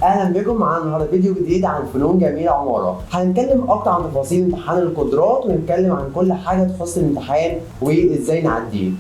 اهلا بكم معانا النهارده فيديو جديد عن فنون جميله عماره. هنتكلم اكتر عن تفاصيل امتحان القدرات ونتكلم عن كل حاجه تخص الامتحان وازاي نعديه.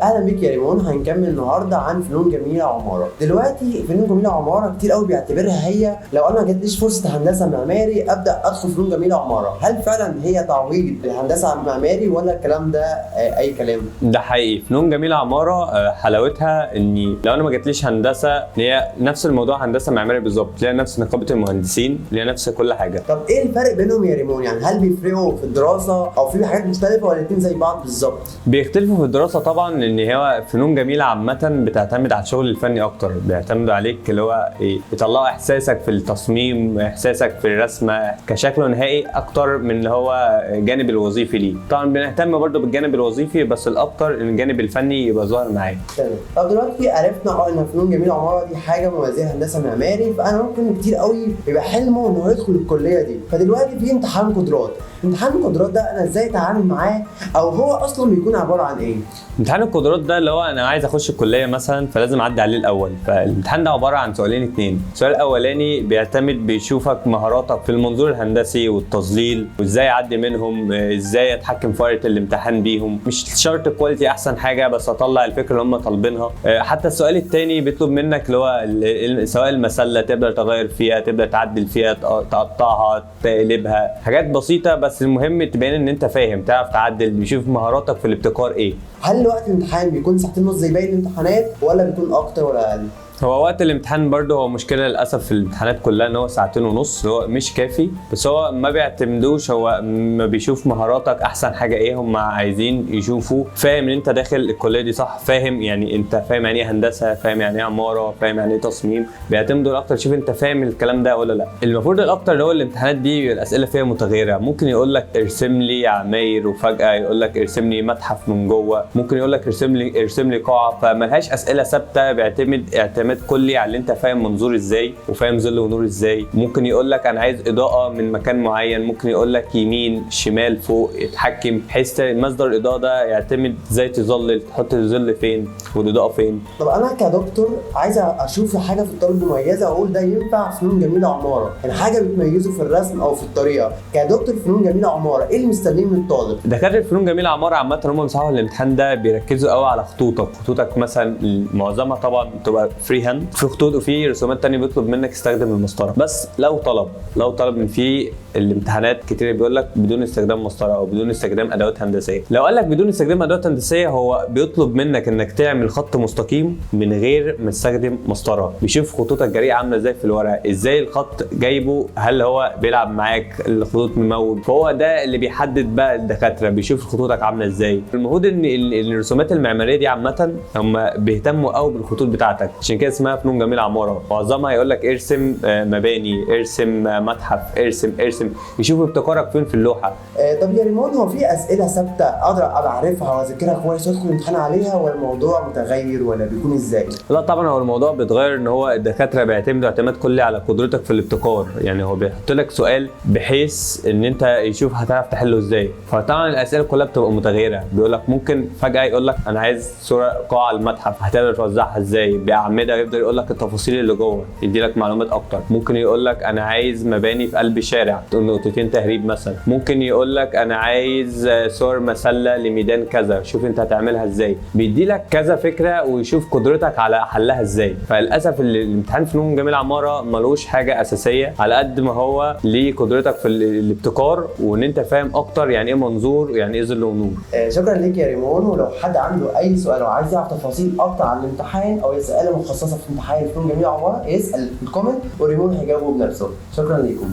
اهلا بيك يا ريمون. هنكمل النهارده عن فنون جميله عماره. دلوقتي فنون جميله عماره كتير قوي بيعتبرها هي لو انا ما جاتليش فرصه هندسه معماري ابدا ادخل فنون جميله عماره. هل فعلا هي تعويض للهندسه معماري ولا الكلام ده اي كلام؟ ده حقيقي. فنون جميله عماره حلاوتها اني لو انا ما جاتليش هندسه هي نفس الموضوع هندسه معماري بالظبط، ليها نفس نقابه المهندسين، ليها نفس كل حاجه. طب ايه الفرق بينهم يا ريمون؟ يعني هل بيفرقوا في الدراسه او في حاجات مختلفه ولا الاثنين زي بعض بالظبط؟ بيختلفوا في الدراسه طبعا، ان هو فنون جميله عامه بتعتمد على الشغل الفني اكتر، بيعتمدوا عليك اللي هو ايه، يطلعوا احساسك في التصميم، احساسك في الرسمه كشكل نهائي اكتر من اللي هو الجانب الوظيفي ليه. طبعا بنهتم برضو بالجانب الوظيفي بس الاكتر ان الجانب الفني يبقى ظاهر معايا. تمام. طب دلوقتي عرفنا ان فنون جميله عماره دي حاجه موازيه هندسه معماري، فانا ممكن كتير قوي يبقى حلمه انه يدخل الكليه دي. فدلوقتي في امتحان قدرات، امتحان القدرات ده انا ازاي اتعامل معاه او هو اصلا بيكون عباره عن ايه؟ امتحان القدرات ده اللي هو انا عايز اخش الكليه مثلا فلازم اعدي عليه الاول. فالامتحان ده عباره عن سؤالين اتنين. السؤال الاولاني بيعتمد بيشوفك مهاراتك في المنظور الهندسي والتظليل وازاي اعدي منهم، ازاي اتحكم في ورقه الامتحان بيهم. مش شرط الكواليتي احسن حاجه بس اطلع الفكره اللي هم طالبينها. حتى السؤال الثاني بيطلب منك اللي هو سواء المسله تقدر تغير فيها، تبدا تعدل فيها، تقطعها، تقلبها، حاجات بسيطه بس المهم تبين ان انت فاهم، تعرف تعدل. بيشوف مهاراتك في الابتكار ايه. هل وقت الامتحان بيكون ساعتين ونص زي باقي الامتحانات ولا بيكون اكتر ولا اقل؟ هو وقت الامتحان برضه هو مشكله للاسف في الامتحانات كلها ان هو ساعتين ونص، هو مش كافي. بس هو ما بيعتمدوش، هو ما بيشوف مهاراتك احسن حاجه ايه هم عايزين يشوفوا. فاهم ان انت داخل الكليه دي صح، فاهم يعني انت فاهم يعني ايه هندسه، فاهم يعني ايه عماره، فاهم يعني ايه تصميم. بيعتمدوا اكتر شوف انت فاهم الكلام ده ولا لا. المفروض الاكتر اللي هو الامتحانات دي الاسئله فيها متغيره. ممكن يقول لك ارسم لي عماير وفجاه يقول لك ارسم لي متحف من جوه، ممكن يقول لك ارسم لي قاعه. فملهاش اسئله ثابته، بيعتمد اعتماد كلي على اللي انت فاهم منظور ازاي وفاهم ظل ونور ازاي. ممكن يقول لك انا عايز اضاءه من مكان معين، ممكن يقول لك يمين شمال فوق، اتحكم بحيث مصدر الاضاءه ده يعتمد ازاي تظلل، تحط الظل فين والاضاءه فين. طب انا كدكتور عايز اشوف حاجه في الطالب مميزه اقول ده ينفع فنون جميله عماره، يعني حاجه بتميزه في الرسم او في الطريقه. كدكتور فنون جميله عماره ايه اللي مستنيه من الطالب؟ دكاتره فنون جميله عماره عامه هم مساحوا الامتحان ده بيركزوا قوي على خطوطك مثلا معظمها طبعا بتبقى فري هاند، في خطوط وفي رسومات تانية بيطلب منك تستخدم المسطره. بس لو طلب من في الامتحانات كتير بيقول لك بدون استخدام مسطره او بدون استخدام ادوات هندسيه. لو قال لك بدون استخدام ادوات هندسيه هو بيطلب منك انك تعمل خط مستقيم من غير ما تستخدم مسطره. بيشوف خطوطك الجريئه عامله ازاي في الورقه، ازاي الخط جايبه، هل هو بيلعب معاك الخطوط مموج. فهو ده اللي بيحدد بقى الدكاتره، بيشوف خطوطك عامله ازاي. المفروض ان الرسومات المعماريه دي عامه هم بيهتموا قوي بالخطوط بتاعتك، عشان كده اسمها فنون جميله عماره. معظمها يقول لك ارسم مباني، ارسم متحف، ارسم يشوف ابتكارك فين في اللوحه. طب يا ريمون هو في اسئله ثابته اقدر ابقى اعرفها واذاكرها كويس وادخل الامتحان عليها ولا الموضوع متغير ولا بيكون ازاي؟ لا طبعا هو الموضوع بيتغير، ان هو الدكاتره بيعتمدوا اعتماد كلي على قدرتك في الابتكار. يعني هو بيحط لك سؤال بحيث ان انت يشوف هتعرف تحله ازاي. فطبعا الاسئله كلها بتبقى متغيره. بيقول لك ممكن فجاه يقول لك انا عايز صوره قاعه المتحف، هتقدر توزعها ازاي باعمده، يفضل يقول لك التفاصيل اللي جوه، يدي لك معلومات اكتر. ممكن يقول لك انا عايز مباني في قلب شارع، نقطتين تهريب مثلا. ممكن يقول لك انا عايز صور مسله لميدان كذا، شوف انت هتعملها ازاي. بيدي لك كذا فكره ويشوف قدرتك على حلها ازاي. فللاسف الامتحان فنون جميله عماره ملوش حاجه اساسيه على قد ما هو ليه قدرتك في الابتكار وان انت فاهم اكتر يعني ايه منظور يعني ايه ظل ونور. شكرا ليك يا ريمون. ولو حد عنده اي سؤال او عايز يعرف تفاصيل اكتر عن الامتحان او اسئله مخصصه في امتحان فنون جميله عماره يسال في الكومنت وريمون هيجاوبه بنفسه. شكرا ليكم.